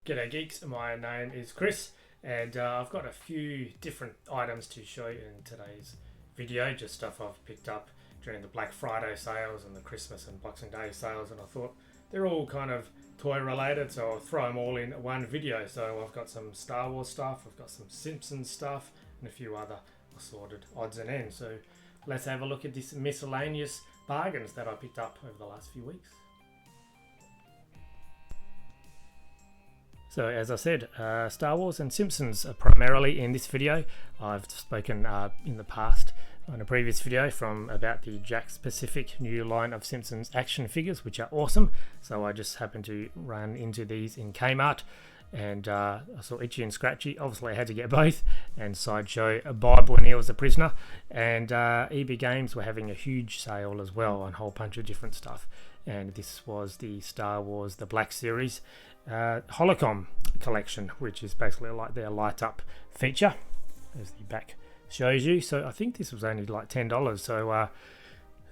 G'day geeks, my name is Chris and I've got a few different items to show you in today's video, just stuff I've picked up during the Black Friday sales and the Christmas and Boxing Day sales, and I thought they're all kind of toy related, so I'll throw them all in one video. So I've got some Star Wars stuff, I've got some Simpsons stuff and a few other assorted odds and ends. So let's have a look at these miscellaneous bargains that I picked up over the last few weeks. So as I said, Star Wars and Simpsons are primarily in this video. I've spoken in the past on a previous video about the Jakks Pacific new line of Simpsons action figures, which are awesome. So I just happened to run into these in Kmart, and I saw Itchy and Scratchy. Obviously I had to get both, and Sideshow Bob when he was a prisoner, and EB Games were having a huge sale as well on a whole bunch of different stuff. And this was the Star Wars The Black Series Holocom collection, which is basically like their light up feature, as the back shows you. So I think this was only like $10, so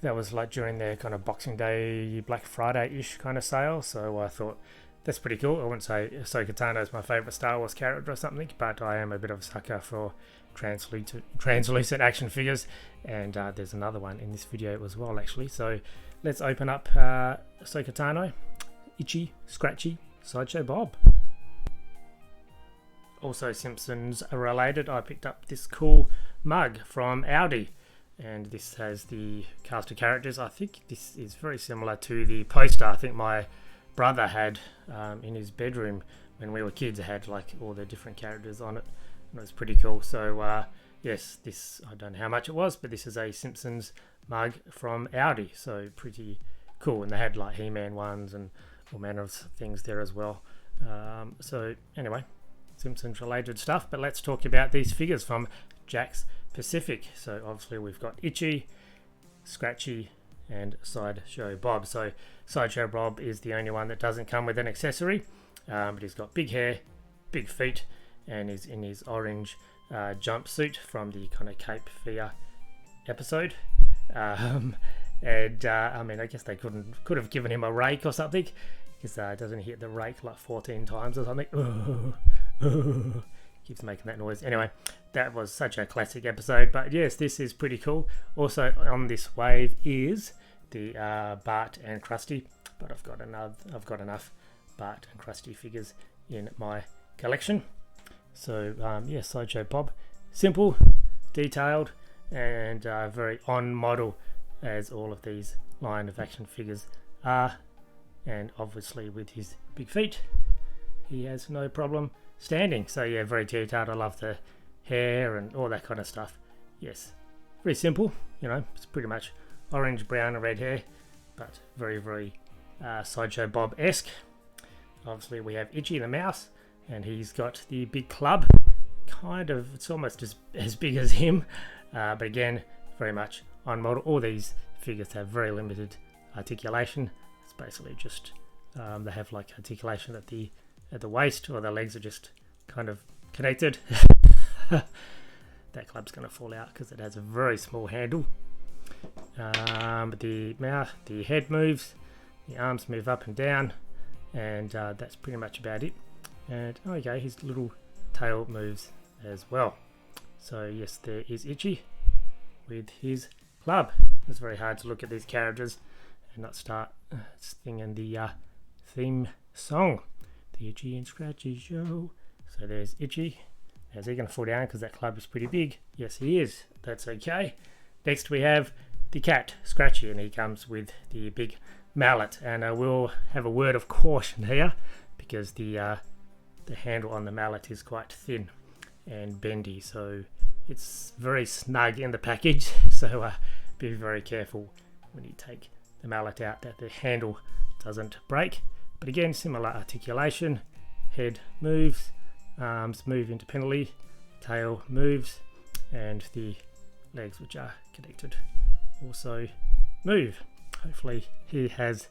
that was like during their kind of Boxing Day, Black Friday-ish kind of sale. So I thought that's pretty cool. I wouldn't say Ahsoka Tano is my favourite Star Wars character or something, but I am a bit of a sucker for translucent action figures, and there's another one in this video as well actually. So let's open up Ahsoka Tano, Itchy, Scratchy, Sideshow Bob. Also Simpsons related, I picked up this cool mug from Audi, and this has the cast of characters. I think this is very similar to the poster I think my brother had in his bedroom when we were kids. It had like all the different characters on it, and it was pretty cool. So yes, this, I don't know how much it was, but this is a Simpsons mug from Audi, so pretty cool. And they had like He-Man ones and all manner of things there as well. So anyway, Simpsons related stuff, but let's talk about these figures from Jakks Pacific. So obviously we've got Itchy, Scratchy and Sideshow Bob. So Sideshow Bob is the only one that doesn't come with an accessory, but he's got big hair, big feet, and is in his orange jumpsuit from the kind of Cape Fear episode. I mean, I guess they could have given him a rake or something, because doesn't he hit the rake like 14 times or something? Keeps making that noise. Anyway, that was such a classic episode. But yes, this is pretty cool. Also on this wave is the Bart and Krusty, but I've got enough Bart and Krusty figures in my collection. So yeah, Sideshow Bob, simple, detailed, and very on model, as all of these line of action figures are. And obviously with his big feet, he has no problem standing. So yeah, very detailed. I love the hair and all that kind of stuff. Yes, very simple, you know, it's pretty much orange, brown and red hair, but very, very Sideshow Bob-esque. Obviously we have Itchy the mouse, and he's got the big club, kind of, it's almost as big as him, but again, very much on model. All these figures have very limited articulation. It's basically just they have like articulation at the waist, or the legs are just kind of connected. That club's going to fall out because it has a very small handle. But the mouth, the head moves, the arms move up and down, and that's pretty much about it. And okay, his little tail moves as well. So yes, there is Itchy with his club. It's very hard to look at these characters and not start singing the theme song, the Itchy and Scratchy Show. So there's Itchy. Is he going to fall down because that club is pretty big? Yes, he is. That's okay. Next we have the cat, Scratchy, and he comes with the big mallet. And I will have a word of caution here, because the handle on the mallet is quite thin and bendy, so it's very snug in the package. So be very careful when you take the mallet out that the handle doesn't break. But again, similar articulation, head moves, arms move independently, tail moves, and the legs, which are connected, also move. Hopefully he has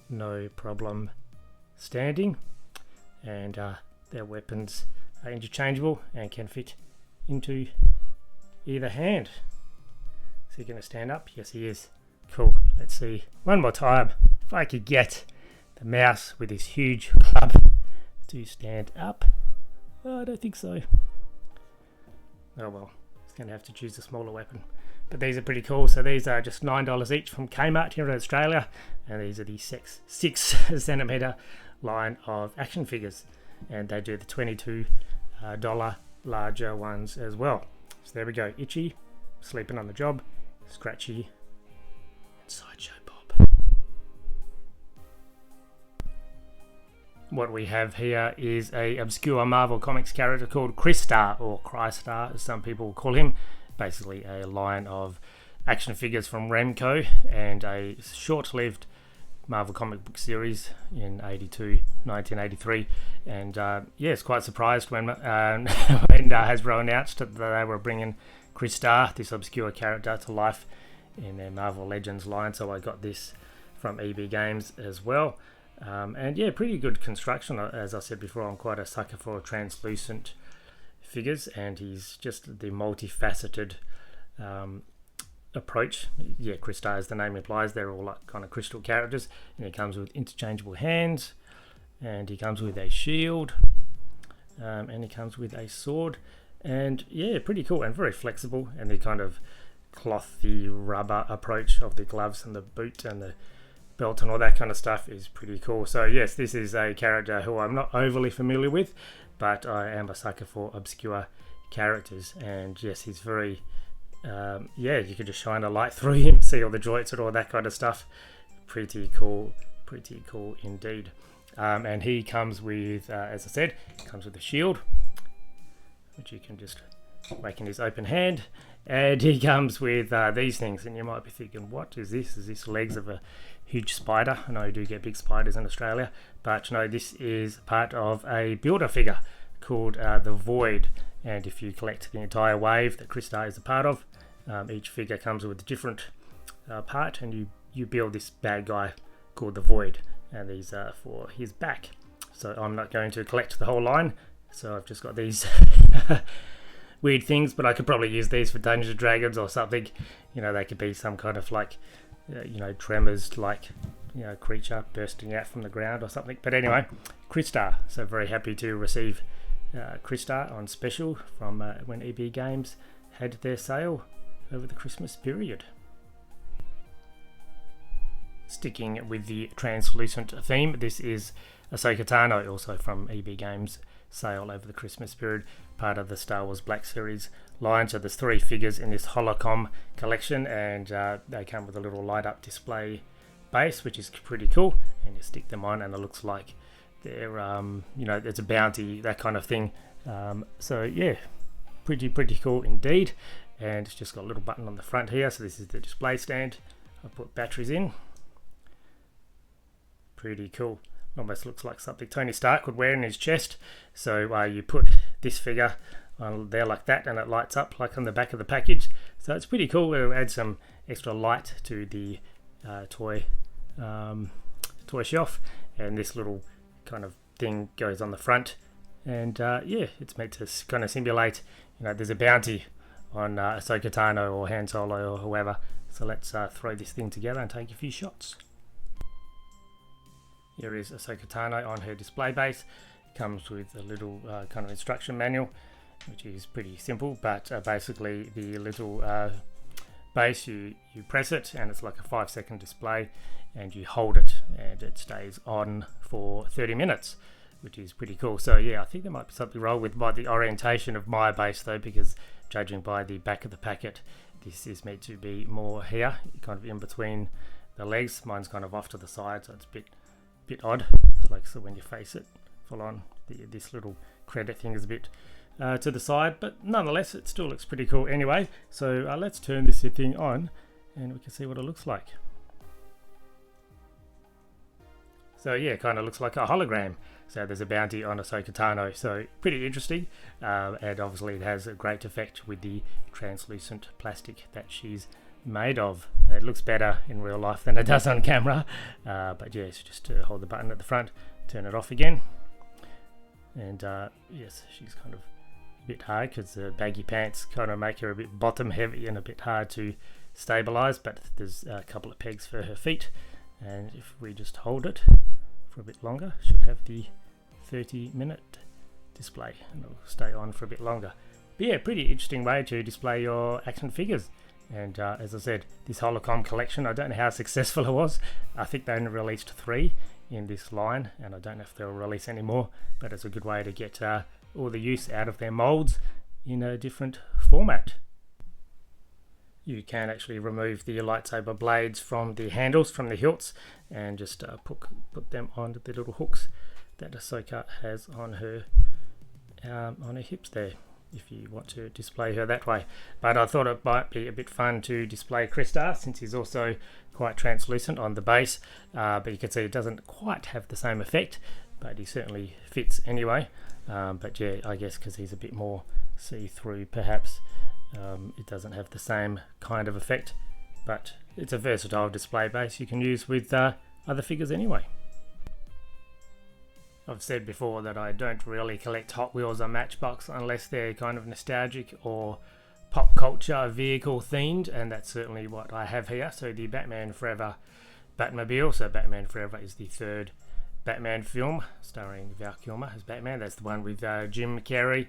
no problem standing, and their weapons are interchangeable and can fit into either hand. Is he going to stand up? Yes, he is. Cool. Let's see one more time if I could get the mouse with his huge club to stand up? Oh, I don't think so. Oh well, he's going to have to choose a smaller weapon. But these are pretty cool. So these are just $9 each from Kmart here in Australia. And these are the 6 centimetre line of action figures. And they do the $22 larger ones as well. So there we go. Itchy, sleeping on the job, Scratchy, and Sideshow Bob. What we have here is a obscure Marvel Comics character called Crystar, or Crystar as some people call him. Basically a line of action figures from Remco and a short-lived Marvel comic book series in 1983. And yes, quite surprised when Hasbro announced that they were bringing Crystar, this obscure character, to life in their Marvel Legends line. So I got this from EB Games as well. And yeah, pretty good construction. As I said before, I'm quite a sucker for translucent figures, and he's just the multifaceted approach. Yeah, Crystar, as the name implies, they're all like kind of crystal characters, and he comes with interchangeable hands, and he comes with a shield, and he comes with a sword, and yeah, pretty cool and very flexible. And the kind of clothy rubber approach of the gloves and the boot and the belt and all that kind of stuff is pretty cool. So yes, this is a character who I'm not overly familiar with, but I am a sucker for obscure characters. And yes, he's very yeah, you could just shine a light through him, see all the joints and all that kind of stuff. Pretty cool indeed. And he comes with, as I said, comes with a shield, which you can just whack in his open hand. And he comes with these things, and you might be thinking, what is this? Is this legs of a huge spider? I know you do get big spiders in Australia, but no, this is part of a builder figure called the Void. And if you collect the entire wave that Crystar is a part of, each figure comes with a different part, and you build this bad guy called the Void, and these are for his back. So I'm not going to collect the whole line, so I've just got these weird things, but I could probably use these for Dungeons and Dragons or something. You know, they could be some kind of like, you know, Tremors like, you know, creature bursting out from the ground or something. But anyway, Crystar. So very happy to receive Crystar on special from when EB Games had their sale over the Christmas period. Sticking with the translucent theme, this is Ahsoka Tano, also from EB Games sale over the Christmas period, part of the Star Wars Black Series line. So there's 3 figures in this Holocom collection, and they come with a little light up display base, which is pretty cool, and you stick them on and it looks like they're you know, it's a bounty, that kind of thing. So yeah, pretty cool indeed. And it's just got a little button on the front here, so this is the display stand. I put batteries in. Pretty cool. Almost looks like something Tony Stark would wear in his chest. So you put this figure on there like that, and it lights up like on the back of the package. So it's pretty cool. It'll add some extra light to the toy shelf, and this little kind of thing goes on the front. And yeah, it's meant to kind of simulate, you know, there's a bounty on Ahsoka Tano or Han Solo or whoever. So let's throw this thing together and take a few shots. Here is Ahsoka Tano on her display base. It comes with a little kind of instruction manual, which is pretty simple, but basically the little base, you press it and it's like a 5-second display, and you hold it and it stays on for 30 minutes, which is pretty cool. So yeah, I think there might be something wrong with the orientation of my base though, because judging by the back of the packet, this is meant to be more here, kind of in between the legs. Mine's kind of off to the side, so it's a bit odd. Like, so when you face it full on, this little credit thing is a bit to the side, but nonetheless it still looks pretty cool anyway. So let's turn this thing on and we can see what it looks like. So yeah, kind of looks like a hologram. So there's a bounty on Ahsoka Tano, so pretty interesting. And obviously it has a great effect with the translucent plastic that she's made of. It looks better in real life than it does on camera. But yes, just to hold the button at the front, turn it off again. And yes, she's kind of a bit hard because the baggy pants kind of make her a bit bottom heavy and a bit hard to stabilize, but there's a couple of pegs for her feet. And if we just hold it for a bit longer, should have the 30-minute display, and it'll stay on for a bit longer. But yeah, pretty interesting way to display your action figures. And as I said, this Holocom collection, I don't know how successful it was. I think they only released 3 in this line, and I don't know if they'll release any more, but it's a good way to get all the use out of their molds in a different format. You can actually remove the lightsaber blades from the handles, from the hilts, and just put them on the little hooks that Ahsoka has on her hips there, if you want to display her that way. But I thought it might be a bit fun to display Crystar, since he's also quite translucent on the base, but you can see it doesn't quite have the same effect, but he certainly fits anyway. But yeah, I guess because he's a bit more see-through, perhaps it doesn't have the same kind of effect, but it's a versatile display base you can use with other figures anyway. I've said before that I don't really collect Hot Wheels or Matchbox unless they're kind of nostalgic or pop culture vehicle themed, and that's certainly what I have here. So the Batman Forever Batmobile. So Batman Forever is the 3rd Batman film starring Val Kilmer as Batman. That's the one with Jim Carrey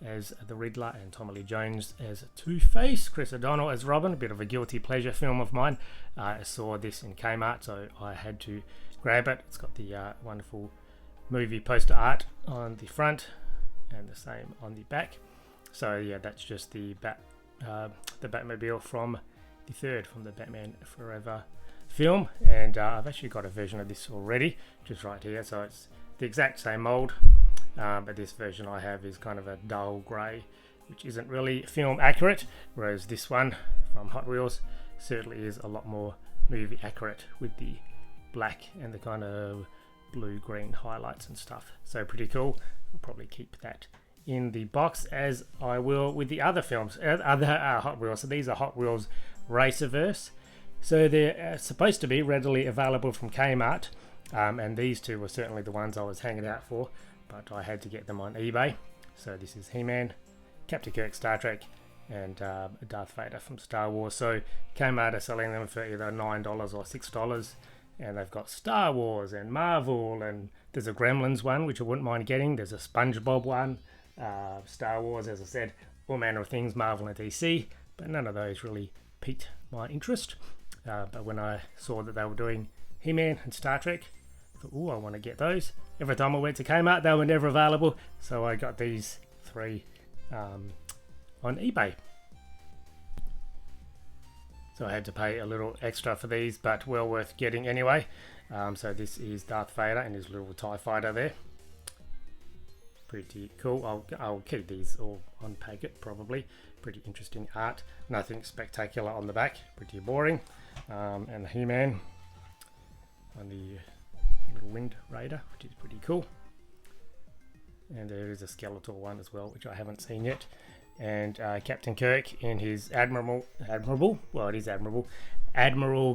as the Riddler and Tommy Lee Jones as Two-Face, Chris O'Donnell as Robin. A bit of a guilty pleasure film of mine. I saw this in Kmart, so I had to grab it. It's got the wonderful movie poster art on the front and the same on the back. So yeah, that's just the Batmobile from the 3rd, from the Batman Forever film, and I've actually got a version of this already, just right here. So it's the exact same mold, but this version I have is kind of a dull grey, which isn't really film accurate, whereas this one from Hot Wheels certainly is a lot more movie accurate with the black and the kind of blue-green highlights and stuff. So pretty cool. I'll probably keep that in the box, as I will with the other films, other Hot Wheels. So these are Hot Wheels Racerverse. So they're supposed to be readily available from Kmart, and these two were certainly the ones I was hanging out for, but I had to get them on eBay. So this is He-Man, Captain Kirk Star Trek, and Darth Vader from Star Wars. So Kmart are selling them for either $9 or $6, and they've got Star Wars and Marvel, and there's a Gremlins one which I wouldn't mind getting. There's a SpongeBob one, Star Wars, as I said, all manner of things, Marvel and DC, but none of those really piqued my interest. But when I saw that they were doing He-Man and Star Trek, I thought, oh, I want to get those. Every time I went to Kmart, they were never available, so I got these 3 on eBay. So I had to pay a little extra for these, but well worth getting anyway. So this is Darth Vader and his little TIE fighter there. Pretty cool. I'll keep these all on packet probably. Pretty interesting art. Nothing spectacular on the back. Pretty boring. And the He-Man on the little Wind Raider, which is pretty cool. And there is a Skeletor one as well, which I haven't seen yet. And Captain Kirk in his admirable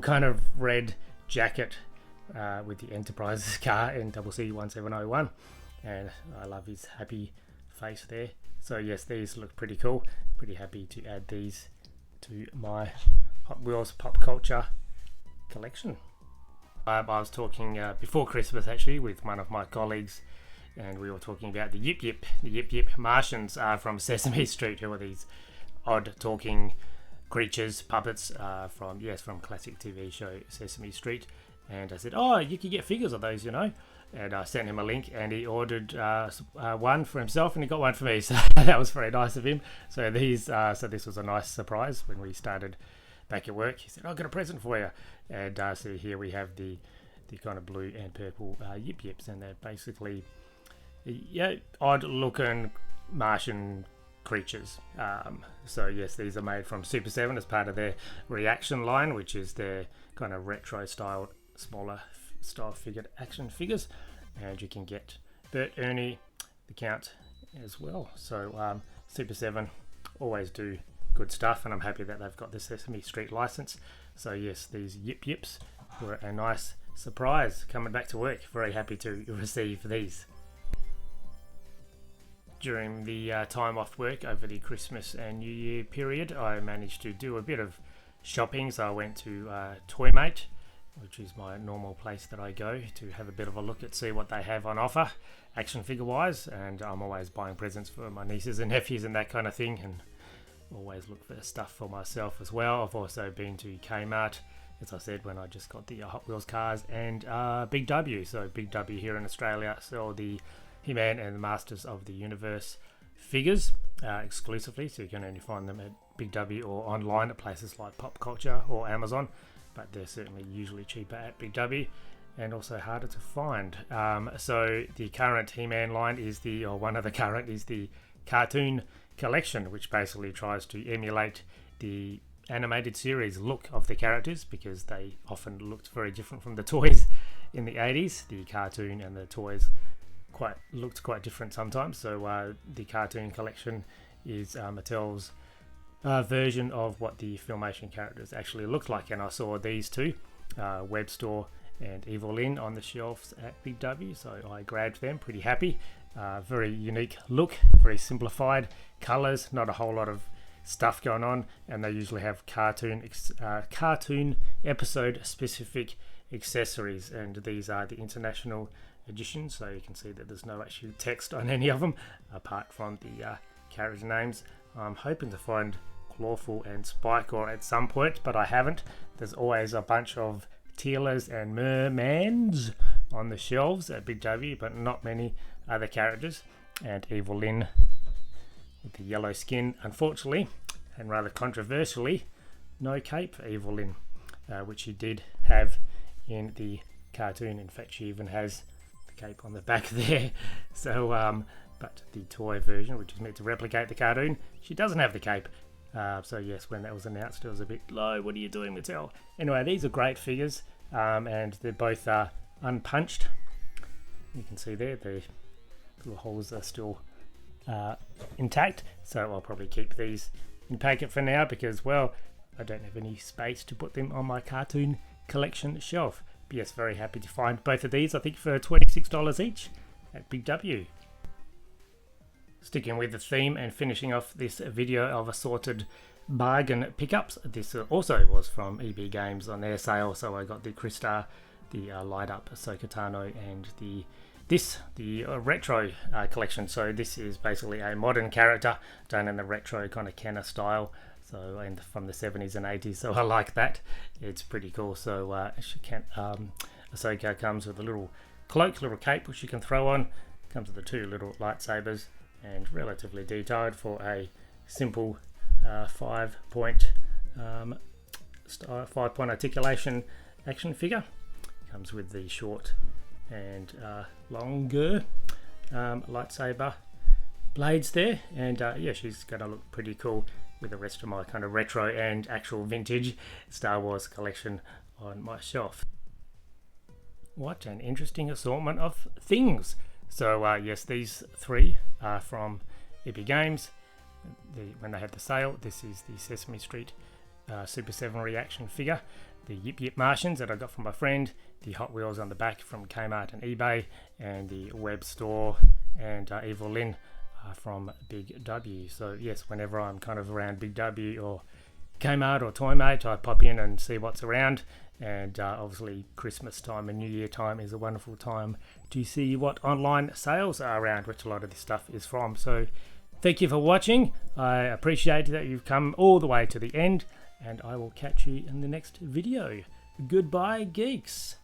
kind of red jacket with the Enterprise's car in CC-1701, and I love his happy face there. So yes, these look pretty cool. Pretty happy to add these to my Hot Wheels pop culture collection. I was talking before Christmas actually with one of my colleagues, and we were talking about the Yip Yip Martians from Sesame Street, who are these odd talking creatures, puppets from classic TV show Sesame Street. And I said, oh, you could get figures of those, you know. And I sent him a link, and he ordered one for himself, and he got one for me. So that was very nice of him. So this was a nice surprise when we started back at work. He said, I've got a present for you. And so here we have the kind of blue and purple Yip Yips, and they're basically odd looking Martian creatures. So yes, these are made from Super 7 as part of their Reaction line, which is their kind of retro style, smaller style figured action figures. And you can get Bert, Ernie, the Count as well. So Super 7 always do good stuff, and I'm happy that they've got the Sesame Street license. So yes, these Yip Yips were a nice surprise coming back to work. Very happy to receive these. During the time off work over the Christmas and New Year period, I managed to do a bit of shopping. So I went to Toymate which is my normal place that I go to have a bit of a look at, see what they have on offer action figure wise. And I'm always buying presents for my nieces and nephews and that kind of thing, and always look for stuff for myself as well. I've also been to Kmart, as I said, when I just got the Hot Wheels cars, and Big W. So Big W here in Australia sell the He-Man and the Masters of the Universe figures exclusively, so you can only find them at Big W or online at places like Pop Culture or Amazon, but they're certainly usually cheaper at Big W and also harder to find. So the current He-Man line is one of the current is the cartoon collection, which basically tries to emulate the animated series look of the characters, because they often looked very different from the toys in the 80s. The cartoon and the toys looked quite different sometimes. So the cartoon collection is Mattel's version of what the Filmation characters actually looked like, and I saw these two, Web Store and Evil Lyn, on the shelves at Big W, so I grabbed them. Pretty happy. Very unique look, very simplified colours, not a whole lot of stuff going on, and they usually have cartoon episode specific accessories, and these are the international editions, so you can see that there's no actual text on any of them apart from the character names. I'm hoping to find Clawful and Spike at some point, but I haven't. There's always a bunch of Tealers and Mermans on the shelves at Big W, but not many other characters. And Evil Lyn with the yellow skin, unfortunately, and rather controversially, no cape for Evil Lyn, which she did have in the cartoon. In fact, she even has the cape on the back there. So, but the toy version, which is meant to replicate the cartoon, she doesn't have the cape. So yes, when that was announced, it was a bit low. What are you doing, Mattel? Anyway, these are great figures, and they're both unpunched. You can see there, the little holes are still intact. So I'll probably keep these in packet for now, because, well, I don't have any space to put them on my cartoon collection shelf. But yes, very happy to find both of these, I think for $26 each at Big W. Sticking with the theme and finishing off this video of assorted bargain pickups, this also was from EB Games on their sale. So I got the Crystar, the light up Ahsoka Tano, and the retro collection. So this is basically a modern character done in the retro kind of Kenner style, so from the 70s and 80s. So I like that, it's pretty cool. So Ahsoka comes with a little cloak, little cape which you can throw on, comes with the two little lightsabers, and relatively detailed for a simple 5-point articulation action figure. Comes with the short and longer lightsaber blades there, and yeah, she's gonna look pretty cool with the rest of my kind of retro and actual vintage Star Wars collection on my shelf. What an interesting assortment of things. So yes, these three are from EB Games. When they had the sale, this is the Sesame Street Super 7 reaction figure, the Yip Yip Martians that I got from my friend, the Hot Wheels on the back from Kmart and eBay, and the Web Store and Evil Lyn from Big W. So yes, whenever I'm kind of around Big W or Kmart or Toymate, I pop in and see what's around. And obviously Christmas time and New Year time is a wonderful time to see what online sales are around, which a lot of this stuff is from. So thank you for watching. I appreciate that you've come all the way to the end, and I will catch you in the next video. Goodbye, geeks.